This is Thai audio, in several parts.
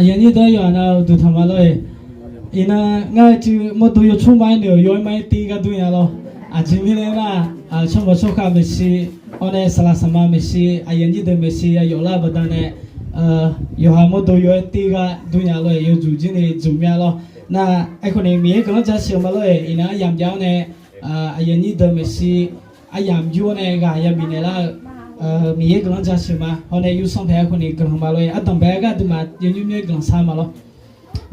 อย่างนี้ตัวอย่างนะดูทำมาเลยอีน่ะง่ายจีมาดูอยู่ชุ่มไม้เดียวย้อยไม้ตีกันดูอย่างเราจีมีเลยนะช่วงวันช่วงข้ามไม่ใช่อันนี้สลับสมาไม่ใช่อย่างนี้เดิมไม่ใช่อยู่แล้วบัดนั้นอยู่หามาดูย้อยตีกันดูอย่างเลยอยู่จู่จีนี่จู่มีเราน่ะไอ้คนนี้มีก็จะเชื่อมาเลยอีน่ะยามยาวเนี่ยอย่างนี้เดิมไม่ใช่ยามยูเนี่ยก็ยามมีเนี่ยละมีก็จะเชื่อมาเพราะเนี่ยอยู่สองแผลคนนี้ก็ทำมาเลยตั้งแผลก็ดูมายังอยู่มีก็สามมาแล้ว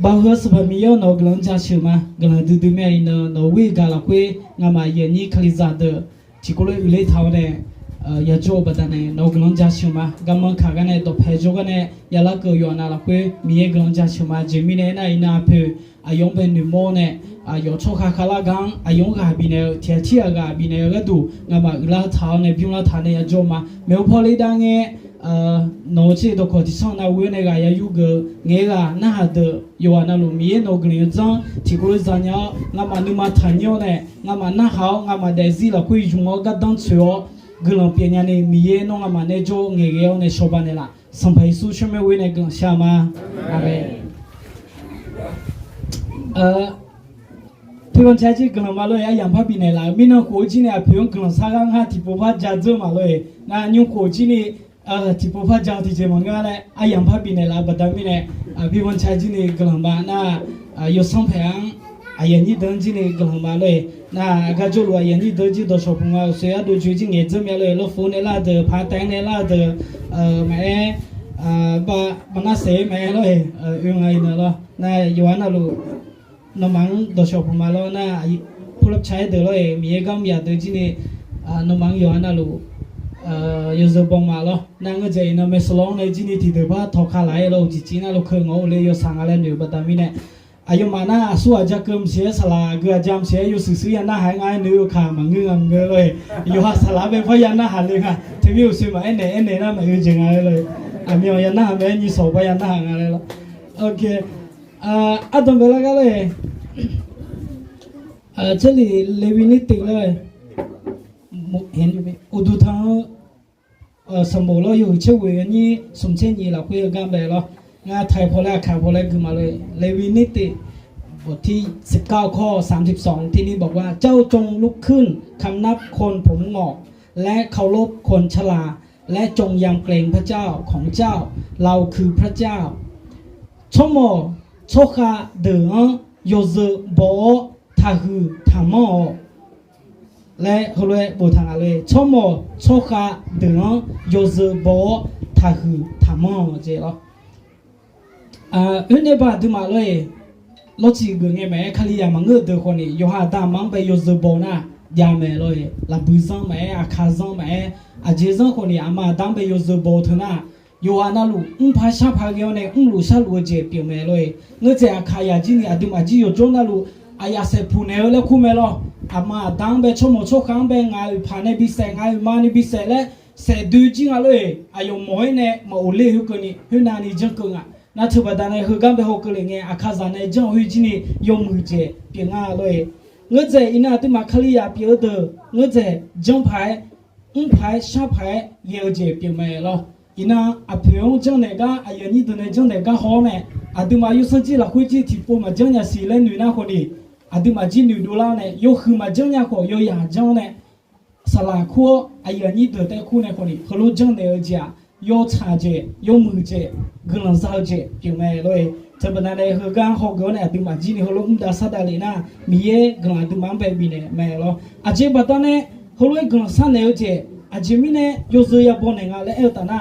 บางคนสมัยมีอยู่นกหลังจากเชื่อมาก็เลยดูแม่อินนวิกาลคุยงามาอย่างนี้คลิซาเดอร์ที่ก็เลยอุเลท้าวเนี่ยยาโจบัดนั้นนกหลังจากเชื่อมาก็มันข้ากันเนี่ยตัวเพจกันเนี่ยยาละก็อยู่นั่นละคุยมีก็หลังจากเชื่อมาเจมิเนี่ยนะอินาเพื่อายงเป็นหนึ่งโมเนี่ยยอดโชคขาลากังยงกับบินเนี่ยเทียเทียกับบินเนี่ยก็ดูงามาอุลาท้าวเนี่ยพิมพ์ละท้าวเนี่ยยาโจมาเมื่อพอเลยดังเนี่ยโนเชตัวคนที่ส่งนาวิเนี่ยก็ยังอยู่ก็เงี้ยก็น่าเดืออยู่ว่านั่นลูมีนกเนี่ยจังที่กูรู้จักเนี่ยงามาหนึ่งมาทันยอเนี่ยงามาหน้าเขางามาเดซิละคุยจุงก็ดังเชียวกลุ่มเปียเนี่ยมีน้องงามาเนี่ยโจเงี้ยเนี่ยชอบเนี่ยละสัมผัสสุชไม่เว้นเนี่ยก็ใช่ไหมอะไรที่วันใช้ที่กลุ่มมาเลยอย่างพับบินเนี่ยละมีน้องโคจิเนี่ยเพื่อนกลุ่มสักครั้งที่พบว่าจะเจอมาเลยนะนิวโคจิเนี่ยที่พบว่าจะที่เจอมันก็เลยอย่างพับบินเนี่ยละบัดนั้นเนี่ยพี่วันใช้ที่นี่กลุ่มมานะอยู่สองแผงอย่างนี้เดินที่นี่กลุ่มมาเลยนะก็จะรู้อย่างนี้เดินที่ตัวชอบมาเสียดูช่วยจริงเงี้ยจะมีเลยแล้วฟูเนี่ยละเดือพาแตงเนี่ยละเดือแม่บ้านน่าเสียแม่เลยยังไงเนี่ยล่ะนะอยู่อันนั้นลูน้ำมันตัวชอบมาแล้วนะผู้รับใช้เดือเลยมีก็มีเดือที่นี่น้ำมันอยู่อันนั้นลูอยู่จะบอกมาแล้วนั่งก็จะอินไม่สลองในที่นี่ที่เดือว่าทอขาไหลเราจริงๆนะเราเคยงอเลยอยู่สั่งอะไรหนึ่งบัดนี้เนี่ยอายุมาหน้าสู้อาจจะเกิมเสียสละเกือจำเสียอยู่สื่อยันหน้าหายง่ายนึกขามันเงือกเลยอยู่หาสละเป็นพยันหน้าหันเลยค่ะที่วิวซื้อมาเอ็นน่ามันจริงอะไรเลยมียันหน้าแม่ยี่สอบพยันหน้าหายอะไรแล้วโอเคตรงเวลาก็เลย这里雷维尼顶了เห็นอยู่ไหมอุดุทางสมบูรณ์แล้วอยู่เชื่อว่านี่สมเช่นนี้เราคุยกันไปแล้วงานไทยพอแล้วข่าวพอแล้วคือมาเลยเลวินิติบทที่19ข้อ32ที่นี่บอกว่าเจ้าจงลุกขึ้นคำนับคนผมงอกและเคารพคนชราและจงยำเกรงพระเจ้าของเจ้าเราคือพระเจ้าชโมโชคาเดือโยเซโบทาฮือทามอและเขาเลยบูทางอะไรชโมโชคาเดือโยเซโบทาฮือทามอเจ้าเนี่ยบ้านดูมาเลยรถจีเกงแม่ขลียามังเงอเดือคนนี้ยูฮาดามังไปโยเซโบน่ะยาแม่เลยลาบุซังแม่อาคาซังแม่อาเจซังคนนี้อามาดังไปโยเซโบเถอะนะยูฮานาลูภาษาพาเกียวเนี่ยลูชาลูเจเปียวแม่เลยเงือเจ้าขายาจีนี่อดีมาจีโยโจนาลูอายาเสพูเนลและคู่แม่ละอามาดังไปชโมโชคังไปงานผ่านในบิเศษงานมาในบิเศษและเสดูจริงอะไรอายุมวยเนี่ยมาอุเลหุกันนี่หุนานี่จังกังอ่ะน่าถือว่าได้หุกันไปหกเลยไงอาคาซานในจังหุจีนี่ยมหุเจเปียงอ่ะเลยเงือเจอินาตุมาขลียาเปียวเดอเงือเจจังไผ่ไผ่ชาไผ่เยี่ยวเจเปียงแม่ละอินาอาเพียงจังเนี่ยก็อายุนี้ตัวเนี่ยจังเนี่ยก็หอมเนี่ยอาตุมาอยู่สักจีละคุยจีที่ปุ่มมาจังเนี่ยสิเล่นหนูน่าคนนี้อาตุมาจีหนูดูแล้วเนี่ยยกขึ้นมาจังเนี่ยก็ยกยาจังเนี่ยสลาคู่อายุนี้ตัวแต่คู่เนี่ยคนนี้เขารู้จังเนี่ยจ้ะยกชาเจยกมือเจกำลังสาวเจเปียงแม่เลยจะเป็นอะไรคือการหอกเนี่ยอาตุมาจีนี่เขารู้มุดาสัตว์อะไรนะมีเยกำลังอาตุมาไปบินเนี่ยแม่ละอาเจ็บบัดเนี่ยเขารู้กำลังสั่นเนี่ยเจอาเจมิเนี่ยยกเสียบนเนี่ยอะไรเอวตานะ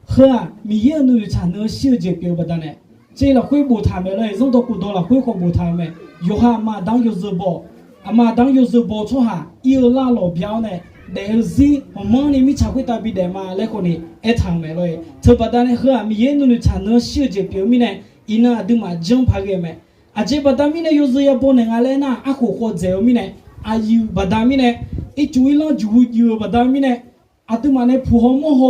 เฮ้ยมีเยอะหนูฉันเนี่ยเชื่อเจเปียวบัดเนี่ยเจ้าคุยบูทำเลยส่งตัวกูตัวละคุยของบูทำเลยยูฮามาดังยูซบอามาดังยูซบชัวฮะอีลาโลเบียวเนี่ยเดลซีผมมองนี่มีชาวคุยตาบีเดมาเล็กคนนี้ทำเลยเธอบัดเนี่ยเฮ้ยมีเยอะหนูฉันเนี่ยเชื่อเจเปียวมีเนี่ยอินาดูมาจังพักเมอาเจ็บบัดมีเนี่ยยูซยาบนเนี่ยอะไรนะอาคูโคเจลมีเนี่ยอายุบัดมีเนี่ยอีจุยลจูยูบัดมีเนี่ยอาตุมาเนี่ยผู้หมโห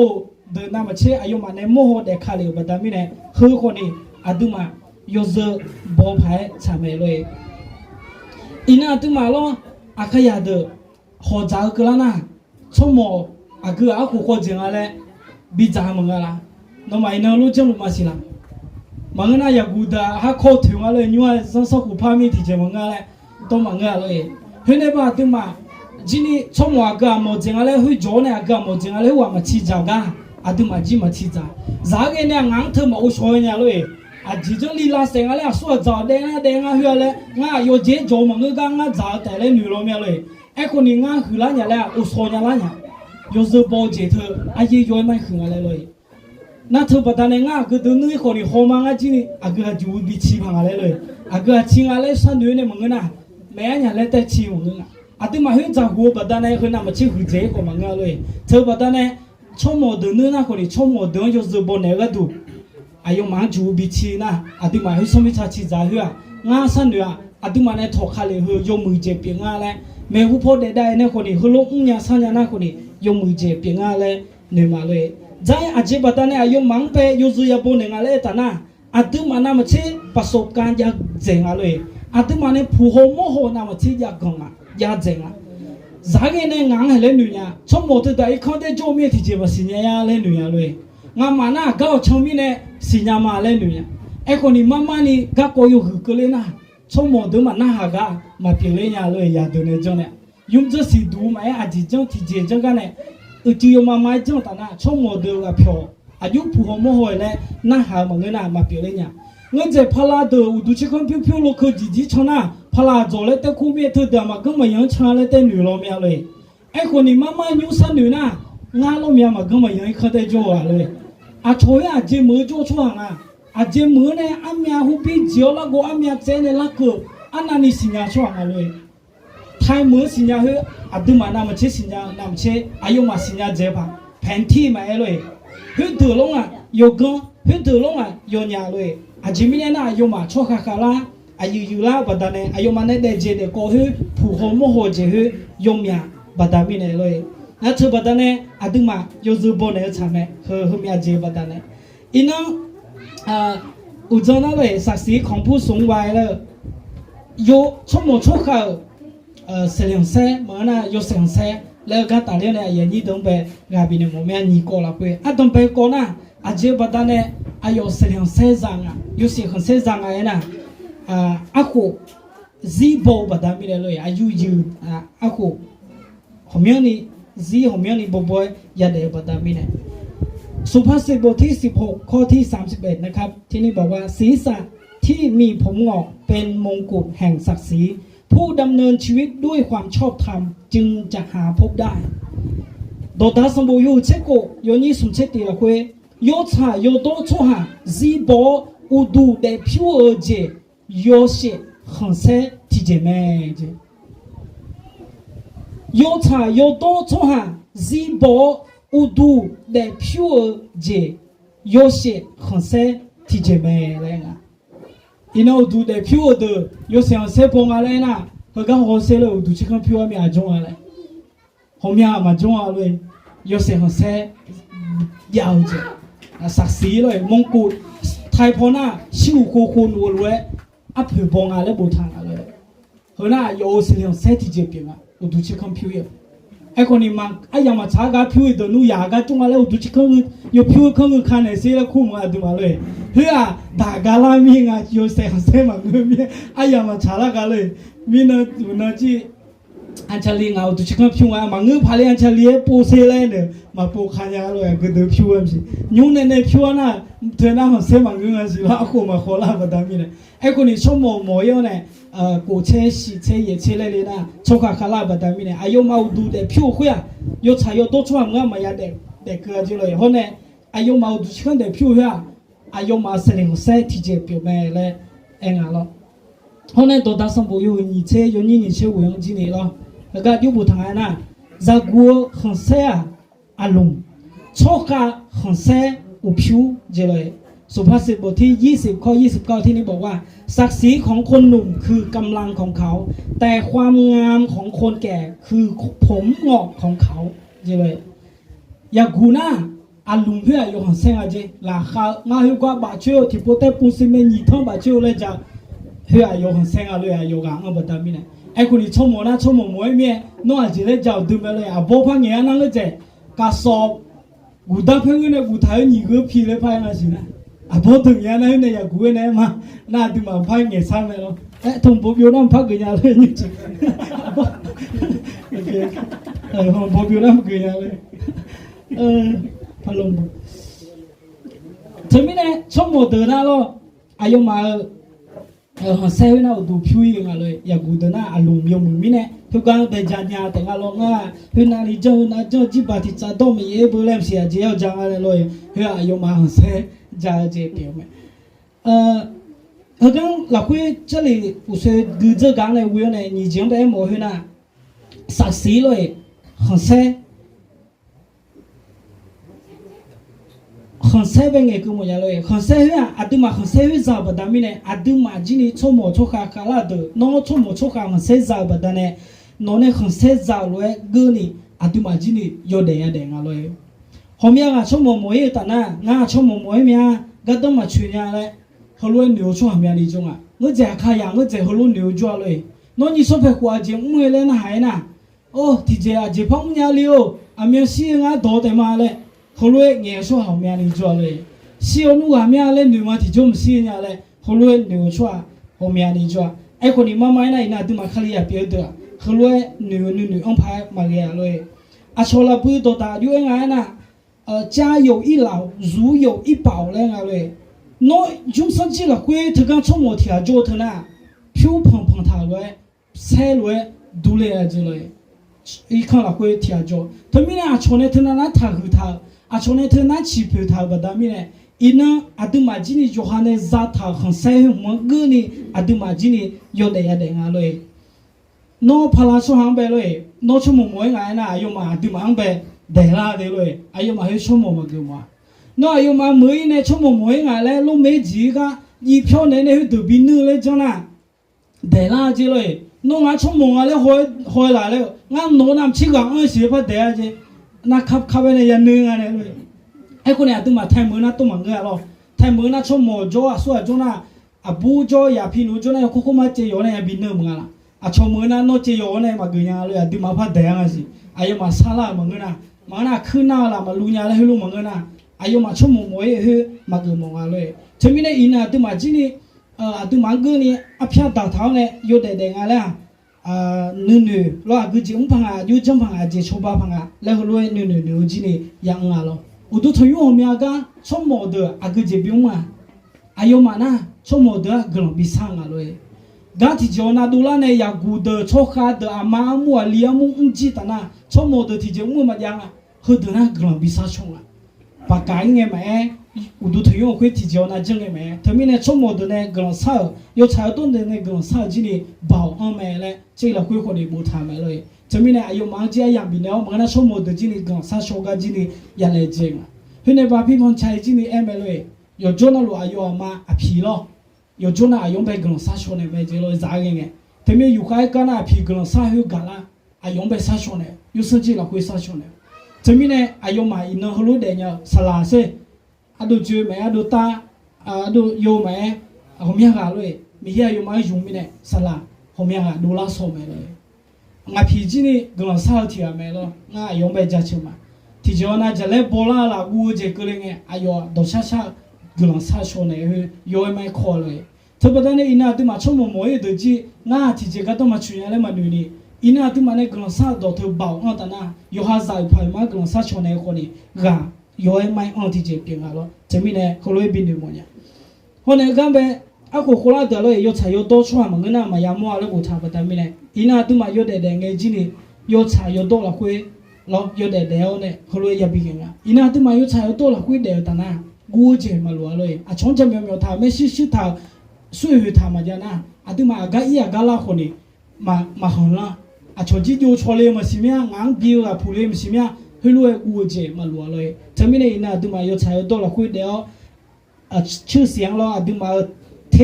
เดินน้ำมาเชื่ออายุมาเนี่ยโมโหเด็กขาเลยบัดมีเนี่ยเฮ้ยคนนี้อาตุมาโยเซบอภัยชาเมเลยอินาตุมาล้ออาขยาเดอหัวใจกล้านะชมออาคืออาคูโคจิงอะไรบิจามึงอะไรน้องไม่น่ารู้จังรู้มาสิละ มังน่าอยากกูด่าฮักโคตรถึงอะไรยัวสังสกุพามีที่เจมังอะไรต้องมังอะไรเฮ้ยเนี่ยบ้าตึงมาจีนี่ชอบว่าก็มั่วจริงอะไรเฮ้ยโจเนี่ยก็มั่วจริงอะไรว่ามาชี้จังกันตึงมาจีมาชี้จังจากเนี่ยงานเธอมาอุศเนี่ยเลยจีจังลีลาเสียงอะไรส่วนจากเด้งเฮ้ยเลยงาน有节奏嘛我刚刚จากแต่เลยหนูรู้ไหมเลยไอ้คนนี้งานคืออะไรเนี่ยอุศเนี่ยอะไรเนี่ย有时包节เธอไอ้ยี่ย้อยไม่คืออะไรเลย那头不但呢，个都那可能好嘛，我今年个就比起旁来了，个亲阿来山牛呢么个呐，每年来带亲我们啊，对嘛很照顾不但呢，很那么去负责个嘛个嘞，头不但呢，从毛头那可能从毛头就是把那个都，哎呦嘛就比起呐，对嘛很什么差起咋去啊，俺山牛对嘛呢脱开了后有门这边嘞，每户跑得带呢可能后龙5年3年那可能有门这边嘞，你嘛嘞。在อาบตาเนี่ยอายุมังเปยุซุยาบุญอะไรแต่น่ะตุมานามันเช่ประสบการณ์ยากเจ๋งอะไรตุมาเนี่ยผู้โฮโมโหนามันเช่ยากกงยากเจ๋งจากเนี่ยงานอะไรหนุ่ยชอบหมดแต่อีกคนที่โจมีที่เจ็บสิญญาอะไรหนุ่ยเลยงานมาน่ะก็ชอบมีเนี่ยสิญญามาอะไรหนุ่ยไอ้คนนี้มานี่ก็ก็อยู่หือกันเลยนะชอบหมดมันน่าหากมาเปลี่ยนเลยเลยอยากดูเนี่ยจังเนี่ยยุ่งจะสิดูไหมอาจจะจังที่เจ็บจังกันเนี่ยจีโอมาไม่จังแต่น่ะช่องโมเดลกับพิวอายุผู้หัวโมโหเลยน่าหามันเงินน่ะมาเปลี่ยนเลยเนี่ยเงินจะพลาดอุดุชิคนพิวๆลูกคือจีชนะพลาดโจเลยแต่คู่เมียเธอเดิมมาก็มายังชาเลยแต่หนุ่ยเราเมียเลยไอ้คนนี้มายุ่งสันหนุ่ยน่ะงานเราเมียมาก็มายังเขาได้โจเลยช่วยเจมือโจช่วงเจมือเนี่ยเมียหูปีเจียวแล้วก็เมียเจเนี่ยลักคือนั่นนี่สิญญาช่วงเลยไทยมือสิญญาเฮ้ดูมานามันเชื่อสิญญานามันเชื่ออายุมาสิญญาเจ็บแผนที่มาเลยเฮ้ดูลงโยกงเฮ้ดูลงโยนยาเลยจิมิเนี่ยน่ะอายุมาชกขาลาอายุอยู่ละบัดนั้นอายุมาเนี่ยเดเจเดก็เฮ้ผู้โฮโมโหเจเฮ้ยมยาบัดมิเนี่ยเลยนั่นเธอบัดนั้นดูมาโยซูโบเนี่ยทำไมเฮ้มีอาเจบัดนั้นอินนั้นอุจจาระเลยศักดิ์ศรีของผู้สูงวัยเลยโยชกโมชกขาเสียงเซ่เหมือนโยเสียงเซ่แล้วก็ตาเลี้ยเนี่ยอย่างนี้ต้องไปงานบินโมเมนต์นี้ก็ละไปต้องไปก่อนเจ็บบัดนั้นโยเสียงเซ่จังโยเสียงเซ่จังนะกูจีบบัดนั้นไม่ได้เลยอายุยืนกูหัวเมียนี่จีหัวเมียนี่บ่อยๆอย่าเดือบัดนั้นไม่ได้สุภาษิตบทที่16ข้อที่31นะครับที่นี่บอกว่าศีรษะที่มีผมงอกเป็นมงกุฎแห่งศักดิ์ศรีผู้ดำเนินชีวิตด้วยความชอบธรรมจึงจะหาพบได้โดดาสมบูรณ์เชโกโยนิสุเชติละเวโยชาโยโตโชหะจีบอุดูเดพิวเจโยเชหันเซทิเจเมเจโยชาโยโตโชหะจีบอุดูเดพิวเจโยเชหันเซทิเจเมเลยนะอีน่าดูเด็กผิวเดือด有想เสพงอะไรนะเขาก็หัวเสเลยดูชิคกี้พายมีอาจงอะไรเขามีอามาจงอะไร有想เสยาวจ้ะศักดิ์ศรีเลยมงกุฎไทยพอหน้าชิวโคคุณวัวเลยอัพเบงอะไรบุทางอะไรเขาหน้า有想เสที่เจ็บยังดูชิคกี้พายไอ้คนนี้มันไอ้ยังมาช้ากับผิวเดือดนู่ยากจงอะไรดูชิคกี้พาย有ผิวข้างข้างเนี่ยเสียแล้วคู่มาดูมาเลยเฮ้ยด่ากาลามีงาโยเซฮันเซมังเงมีไอ้ยามาชาลากาเลยมีนะดูนะจีอันเชลีงาดูชิคกี้พายมังเงพาเลยอันเชลีปูเซเลยเนี่ยมาปูขายาเลยก็เดือดผิวเอ็มสิยุ่งเนี่ยผิวน่ะเธอหน้าฮันเซมังเงสิว่าakuมาขอลาบัดมีเนี่ยไอ้คนนี้ชอบโมยเนี่ยกูเชสิเชยเชเลยนะชอบขาลาบัดมีเนี่ยอายุมาดูเด็กผิวคุยโยชายโยโตช่วงเงมาอยากเด็กเกลือจีเลยเพราะเนี่ยอายุมาดูชิคกี้พายเด็กผิวอายุมาเสลิงเซที่เจ็บอยู่แม่เลยเองอ่ะเพราะนั้นตัวตาสมบูรณ์อยู่นี่เชยอยู่นี่เชยวิ่งจีนี่แล้วแล้วก็อยู่บุทางไหนนะจากกูหันเซอารมณ์ชอบกับหันเซอุผิวเจเลยสุภาษิตบทที่20ข้อ29ที่นี่บอกว่าศักดิ์ศรีของคนหนุ่มคือกำลังของเขาแต่ความงามของคนแก่คือผมงอกของเขาเจเลยอยากกูนะอาลุงเพื่อโยหันเซงอาเจลาข้างาหิวกว่าบาเชียวที่โปเต้ปูซิเมนีท่องบาเชียวเลยจ้ะเพื่อโยหันเซงอาเลยโยกางบัดดามินะไอ้คนนี้ชมโมนะชมโมมวยเมียน้องอาเจเลยจ้าดูมาเลยบ่พังเงี้ยนั่งเลยเจกาสอบกูดับเพื่อนเนี่ยกูถ่ายหนีก็พีเลยพายมาสินะ à bố từng nhà này này nhà cũ này mà na từ mà phai nghề sang này rồi thùng bố biểu nó phát cái nhà lên như chị thùng bố biểu nó cái nhà lên phát lông thế mới này trong một từ nào lo ai mà xe nào đủ phui ngay rồi nhà cũ từ nào alum dùng mình này thứ gang tại nhà tại ngalo nga thứ nào đi chơi na chơi chỉ bảo thì cha to mình ấy bữa làm gì à chỉ ở nhà này rồi thứ ai mà xe ra chế biểu mẹ hằng là quê这里不是từ这刚来为呢你讲的么去呢杀死了很塞很塞边个跟我讲了很塞呀啊对嘛很塞会咋不得咪呢啊对嘛今年出没出卡卡拉的那出没出卡很塞咋不得呢那呢很塞咋了个呢啊对嘛今年有点呀点啊了后面啊出没没有的呢俺出没没面个都嘛去年嘞后来牛出后面那种啊我在看呀我在后来牛抓了那你说白话就没来那还呢哦提前啊就碰面了啊面西俺多的嘛嘞后来年说后面那抓了西欧路后面嘞牛嘛提就没西年嘞后来牛出后面那抓哎คนนี้มาไม่ได้นะตัวมาขลียเปียตัว后来牛安排มาเรียเลย啊说了不多大有爱呢家有一老如有一宝嘞啊嘞那用手机了会他刚出门贴着他呢飘碰他嘞踩嘞都来着嘞一看了会贴着他明天穿的他那他和他啊穿的他那起票他不得明天一呢啊都嘛今年就喊那咋他很晒么个呢啊都嘛今年有的呀的啊嘞那怕他说航白嘞那出门没爱呢有嘛都嘛航白ได้ละเดี๋ยวเลยอายุมาให้ชั่วโมงมาเกี่ยวมาน้อยอายุมาเมื่อเนี่ยชั่วโมงไม่ไงเลยลูกไม่จีก็ยี่เพี้ยวเนี่ยให้ตัวบินนึงเลยจังนะได้ละเดี๋ยวเลยน้องอาชั่วโมงอะไรหอยละเลยงั้นน้องน้ำชิกางเสียพอได้เจ้น่าขับไปเนี่ยยันนึงอะไรเลยไอ้คนเนี่ยตัวมาไทยมือนะตัวมันเงาหรอไทยมือนะชั่วโมงจ่อส่วนจังนะอ่ะบูจ่ออย่าพี่นู้จังนะคุกมาเจียวเนี่ยบินนึงมึงอ่ะอ่ะชั่วโมงนั้นน้องเจียวเนี่ยมาเกี่ยวเลยตัวมาพอได้ยังสิอายุมาซาลามึงนะมาหน้าขึ้นหน้าละมาลุยอะไรให้ลุงมึงนะอายุมาชั่วโมงมวยให้มาเกี่ยวมองอะไรฉันไม่ได้อินนะตัวมาจีนี่ตัวมังเกนี่อภิชาติเท้าเนี่ยอยู่แต่เด็กอะไรนู่นแล้วก็จีอุ้งพังอยู่จังพังจีชอบพังแล้วก็รวยนู่นจีนี่ยังอะไรอุตุทยุหัวเมียกันชั่วโมงเดียวก็จีบิวมาอายุมานะชั่วโมงเดียวก็ลงบิสังอะไรกาที่เจ้าหน้าดูแลเนี่ยอยากกูเดอโชคาเดออามามัวเลี้ยมุงจีตานะชั่วโมงเดียวที่เจ้ามัวมายังเขาเดินนะกลางบิสาชงปากกายเงี้ยไหมอุดุทยงคุยที่เจ้าหน้าจังเงี้ยไหมทั้งมีเนี่ยชั่วโมงเดียวเนี่ยกลางสาวยกชายต้นเดียวเนี่ยกลางสาวจีนี่บ่าวอ้อมแม่เลยเจ้าเราคุยคนนี้บูทามเลยทั้งมีเนี่ยอายุมังจีอย่างบินแล้วมันน่ะชั่วโมงเดียวจีนี่กลางสาวโชกาจีนี่ยันเลยเจ้าเฮ้ยเนี่ยว่าพี่คนชายจีนี่เอ็มเลย有做那路อายุมาอภิ了有做那用ไปกลางสาวชนเนี่ยไม่เจ้าเลยจ้าเงี้ยทั้งมีอยู่ใครกันนะพี่กลางสาวอยู่กันละอายุไปสาวชนเนี่ยอยู่甚至เราคุยสาวชนเนี่ย这边呢，还有嘛，因那好多人呀，沙拉些，啊都煮咩，啊都打，啊都有咩，后面下来，咪遐有嘛用咩呢？沙拉，后面下都拉烧咩了？我脾气呢，跟人烧铁咩咯？我用ไปจัดชิมาที่เจ้าน่าจะเล่บอลละกูจะก็เลยไงอายุดอกช้าๆ跟人烧烧呢，有ไม่คอเลยถ้าประเด็นนี้อินาตัวมาชั่วโมงมวยเดี๋ยวจีง่าที่เจ้าก็ต้องมาช่วยอะไรมาดูนี่อินาตัวมันเนี่ยกลางสาวดอกเธอเบาอันแต่น่ะยูฮาใจพายมากลางสาวชนในคนนี้กะยูไม่อันที่เจ็บเพียงอะไรจะมีเนี่ยเขาเลยบินดูมันเนี่ยคนเนี่ยกันไปอากูคนละเดี๋ยวเลยยูใช้ยูโตช่วยมันก็น่ามายามัวแล้วกูทำไปแต่ไม่เนี่ยอินาตัวมายูเด็ดๆไงจีนี่ยูใช้ยูโตละคุยแล้วยูเด็ดๆเนี่ยเขาเลยยับบินกันอินาตัวมายูใช้ยูโตละคุยเดี๋ยวแต่น่ะกูเจ็บมาลัวเลยอ่ะช่องจะมีทำไม่ชิทำช่วยทำมาจ้ะนะอ่ะตัวมาก็อีกก็ละคนนี้มาหันละอ่ะชนจีดูชอเลยมาสิเมียงางบิวอ่ะผู้เลยมาสิเมียให้รู้ว่ากูเจ็บมาลัวเลยจะไม่ได้อินาตัวมายูใช้ยูโตละคุยเดี๋ยวชื่อเสียงเราอ่ะตัวมาเท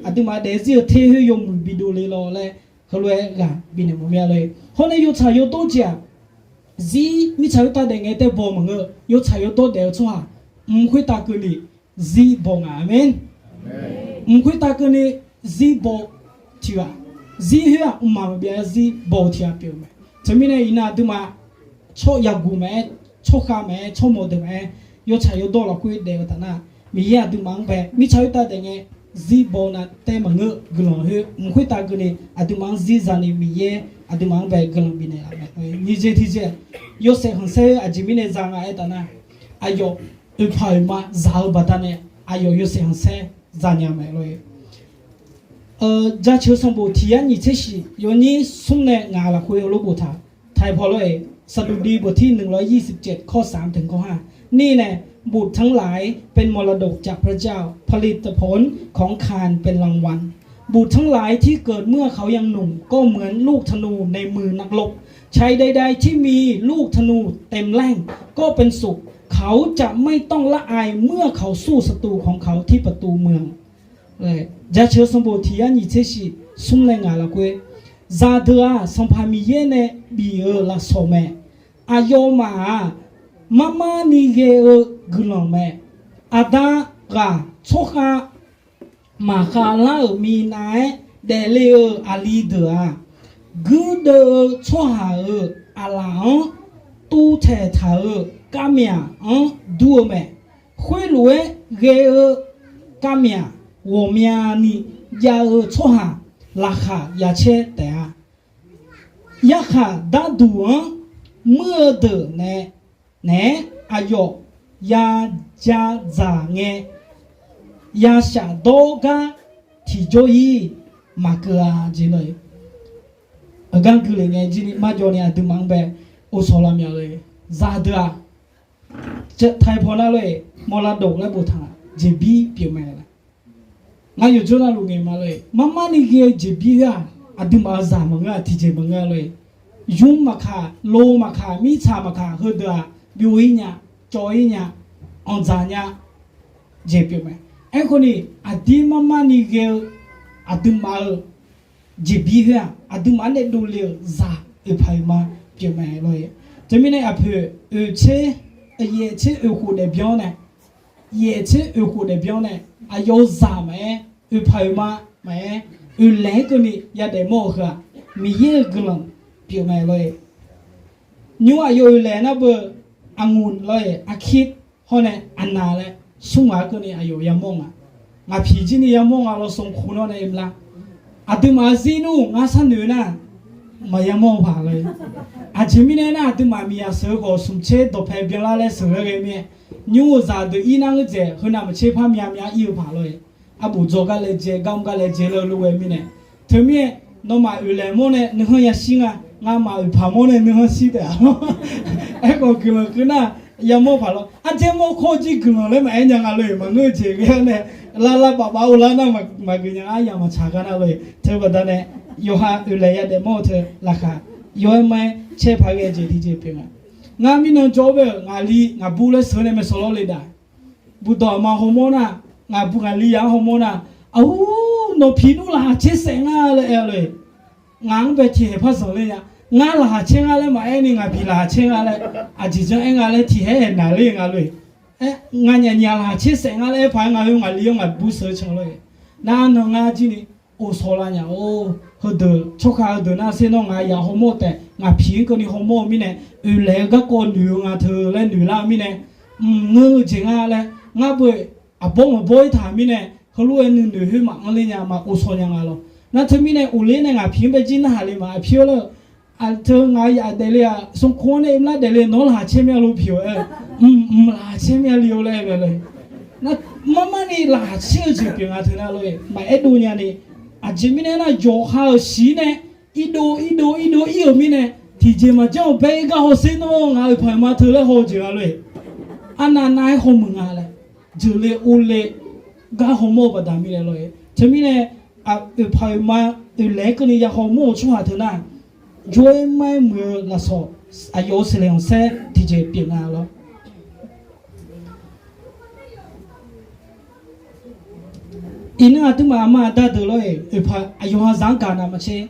อ่ะตัวมาเดี๋ยวจะเทให้ยมบิดูเลยรอเลยเขาเลยกะบินเนี่ยมันไม่เลยคนนี้ยูใช้ยูโตเจ้าจีมีใช้ยูโตเด้งแต่บ่มึงยูใช้ยูโตเดี๋ยวชัว唔會打個你 Z 幫啊，amen。唔會打個你 Z 幫條啊 ，Z 係啊，唔係邊 Z 幫條表咩？這邊呢，伊那都嘛錯入股咩，錯下咩，錯冇得咩，要查要多落去的，但係มีอะตุมังไปมีชาวตาแต่เงี้ยซีบอนะแต่มังเงกลองเฮมุขตากเนี่ยอะตุมังซีจานี่มีเยอะตุมังไปกลองบินเนี่ยนี่เจที่เจยศหันเซอะจิมิเนี่ยจางไอ้ตานะอายกอุปายมาจาวบัตเนี่ยอายกยศหันเซจานยามเลยจะเชื่อสมบูรณ์ที่อันนี้เช่ยอนี่สุ่มเนี่ยงาละคุยรูปบุตรไทยพอเลยสดุดีบทที่127ข้อ3ถึงข้อ5นี่แน่บุตรทั้งหลายเป็นมรดกจากพระเจ้าผลิตผลของคานเป็นรางวัลบุตรทั้งหลายที่เกิดเมื่อเขายังหนุ่มก็เหมือนลูกธนูในมือนักรบชายใดๆที่มีลูกธนูเต็มแรงก็เป็นสุขเขาจะไม่ต้องละอายเมื่อเขาสู้ศัตรูของเขาที่ประตูเมืองจะเชื่อสมบูรณ์ที่อันนี้เช่นสุ่มในงานละกุยซาเดอสัมภามีเยเนบีละสมัยอายมามานีเกกลองแม่อาดากาโชคามาคาลามีนายเดเลอาลีเดกูเดโชหาอาลาตูเทถากามียดูแม่คุยรวยเกกามียวมีนี่ยาโชหาราคายาเชแต่ยาขาดาดูเมื่อเดเนี่ยอายกยาจาจางเงยาชาโดกาที่จอยมาเกอาจีเลยกันคือเลยไงจีนี่มาจอเนี่ยดูมังเบโอโซลามีเลยซาเดอจะไทยพอน่าเลยมรดกและบุตรจีบีเปียวแม่ละงานอยู่จุดนั้นลุงเองมาเลยมานี่เกจีบีอะดูมาซามังอะที่เจมังอะเลยยุ่งมาค่ะโลมาค่ะมีชามาค่ะเฮดบิวเนี่ยจอยเนี่ยอันจานเนี่ยเจ็บอยู่ไหมไอ้คนนี้อดีมานี่เกอดีมาเจ็บบีเหรออดีมาเนี่ยดูเลี้ยซาพายมาเปียไหมเลยจะมีในอภิเชเยเชคูเดบิองเนี่ยเยเชคูเดบิองเนี่ยอายุซาไหมพายมาไหมเล็กคนนี้ยาเดโมเหรอมีเยอะกลังเปียไหมเลยnew ayo le na bu angun lo ye akit hone anna le suma ko ni ayo yamonga nga phiji ni yamonga lo som khuno na imla aduma zinu nga san nu na ma yamong pha le ajimi ne na aduma mi ya so ko sum che do phe byan la le so ge mi new za de ina nge je hona ma che pha mya mya i pha lo ye abu jo ga le je gaum ga le je lo lu we mi ne themi no ma ule mo ne no ya singa nga ma pha mo ne no si da ai ko kilo kuna ya mo pha lo a je mo kho ji kilo le ma nya nga lo ma ngo je ge ne la ba ba u la na ma ge nya a ya ma cha ga na lo the ba da ne yo ha ule ya de mo the la kha yo mai che pha ge je di je pin nga mi no jo be nga li nga bu le so ne me so lo le da bu do ma ho mo na nga bu nga li ya ho mo na au no phi nu la che se nga le le ngang be thi he pha so le ya nga la chen ga le ma ai ni nga bi la chen ga le a ji chen ai nga le thi he na le nga le nga nya la che se nga le pha nga yo nga li yo nga bu so chen le na no nga ji ni o so la nya o ho de choka de na se no nga ya ho mo te nga phi ko ni ho mo mi ne le ga ko nu nga the le nu la mi ne ngu ji nga le nga bu a bo mo boy tha mi ne ho lu nu nu hu ma nga le nya ma o so nya nga lo na the mi ne o le ne nga phi be ji na ha le ma phi loอันเธองายาเดลียสงคนเอ็มละเดลีนอลหาเชมียลูผิวลาเชมียเลียวเลยไปเลยนะมันนี่ลาเชื่อจีบยังไงถึงนั่นเลยมาเอ็ดูเนี่ยนี่อาจจะมีเนี่ยนะโยฮาสีเนี่ยอีโดอีมีเนี่ยที่เจมาเจ้าเบย์ก็หัวเส้นน้องอะไรผ่านมาเธอเลยหัวเจอเลยอันนั้นนายหัวมึงอะไรเจอเลยอุเลยก็หัวโม่ประดามีเลยจะมีเนี่ยผ่านมาเล็กนี่อยากหัวโม่ช่วยเธอหน้าjoy mai mu la so ayo seleon se dj pina lo ina atu ma da de lo e pha ayo ha zang ka na ma che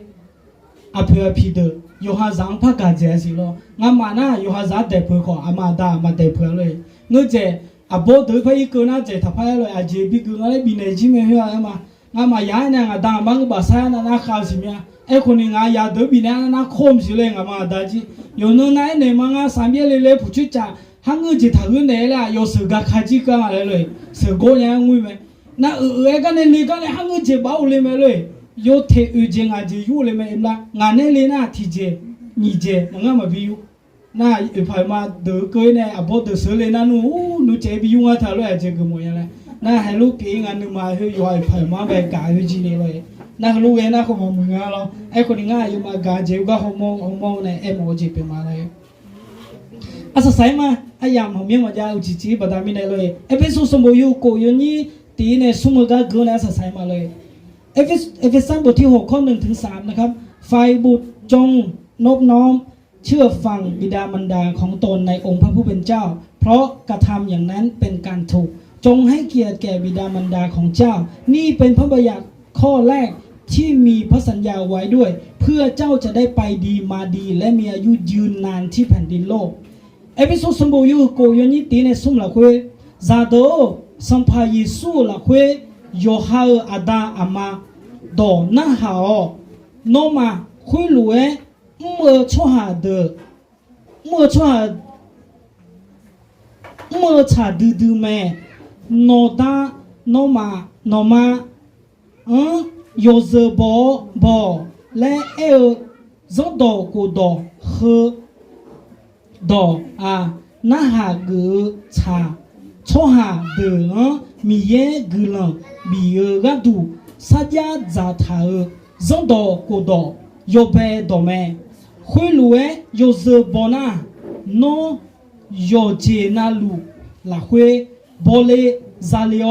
a phe phi de yo ha zang pha ka je si lo nga ma na yo ha za de phe ko ama da ma de phe lo ngo je a bo de pha i ko na je tha pha lo a je bi ku nga le bi ne ji me hwa ma nga ma ya na nga da ma ba sa na na kha si myaไอ้คนนี้งายาเดือบบินนะน่าคมสิเลยงามาดาจีอยู่นู่นไหนเนี่ยมังอ่ะสามเยเลยเลยผู้ช่วยจ่า ฮังเงจิถ้าเงินเนี่ยละยอสือกาขาจิกาอะไรเลยสือโกยังงุยไหมน่ากันเนี่ยลีกันเนี่ยฮังเงจิบ้าเลยไหมเลยยอเทเจงอาจิยูเลยไหมเอ็มละงานเนี่ยเลยน่าทีเจนี่เจมันก็มาบิวน่าไฟมาเดือเกยเนี่ยอาบอกเดือเสือเลยน่านูเจบิวงาทะเลอาเจก็มวยอะไรน่าให้ลูกเก่งอันนึงมาให้ยอยไฟมาไปกายจีนี่เลยน่าลูกเองน่าเขามามึงอ่ะเราไอ้คนนี้ง่ายอยู่มากาเจก็ฮอร์โมนเนี่ยโอจีเป็นมาเลยอาศัยมาไอ้ยามของเมียมาจะอุจิบดามินเลยเอฟเอสสมบูรณ์กูยนี่ตีเนี่ยสมกาเกินอาศัยมาเลยเอฟเอสบทที่6 ข้อ 1 ถึง 3นะครับฝ่ายบุตรจงนบน้อมเชื่อฟังบิดามารดาของตนในองค์พระผู้เป็นเจ้าเพราะกระทำอย่างนั้นเป็นการถูกจงให้เกียรติแก่บิดามารดาของเจ้านี่เป็นพระบัญญัติข้อแรกที่มีพระสัญญาไว้ด้วยเพื่อเจ้าจะได้ไปดีมาดีและมีอายุยืนนานที่แผ่นดินโลกเอพิโซดสมบูรณ์อยู่กูยันนี่ตีเนี่ยสุ่มละคุยซาโดสัมภายิสูละคุยโยฮาอาดาอามาโดน่าหาโนมาคุยลุเอเมื่อชั่วหาเดเมื่อชั่วหาเมื่อชาดืแม่โนดาโนมาโยเซบและจงดอกูดอเฮดอน่าหากือชาชั่วหาเดมีเยกืลังมีกระดูสัจจะทาจงดอกูดอยเปดอแม่คุยลุเอโยเซบนาโนโยเจนาลูละคุยบอเลซาเลโอ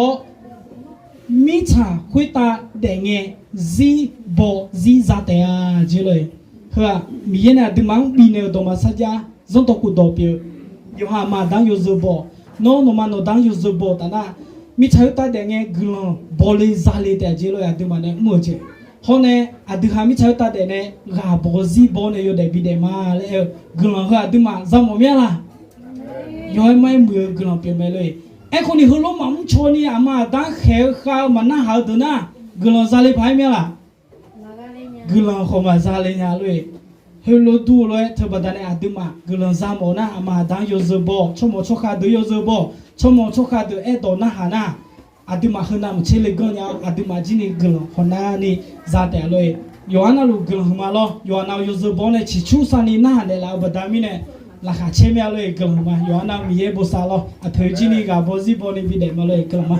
มิชาคุยตาเดงเงซีบอซีซาเตอาเจเลยเฮ้มีเยน่ะดึงมังบีเนอดอมาสัจจงตกูดอเปียวหามาดังโยเซบอโนมาโนดังโยเซบอตานะมิชาตาเดงเงกลังบอเลซาเลเตเจเลยอะดึงมาเนี่ยมัวเจฮอเนี่ยอะดึงหามิชาตาเดเนี่ยกาบอซีบอเนี่ยโยเดบิเดมาเลยกลังเฮ้ดึงมาจำบ่เมียล่ะย้อยไม่มือกลังเปียเมเลยไอ้คนนี้เขาล้มมั่งชนี่อามาตั้งเขียวข้าวมันน่าหาดูนะกลังซาลีพายเมียล่ะกลังเขามาซาลีเนี่ยเลยเฮลูดูเลยเธอบัดนี้อาดึงมากลังซามอนะอามาตั้งยูซบอชั่วโมงชั่วขาดูยูซบอชั่วโมงชั่วขาดูโดน่าหานะอาดึงมาขนาดมันเชลิกเนี่ยอาดึงมาจีนี่กลังคนนั้นนี่ซาเตะเลยย้อนน่ะลูกกลังมาล้อย้อนน่ะยูซบอเนี่ยชิชูซานี่น่าเนี่ยแล้วบัดนี้เนี่ยราคาเชื่อมเลยกลังมาย้อนน่ะมีเยบุษาล้อเธอจีนี่กับบอซีบอนี่บิดมาเลยกลังมา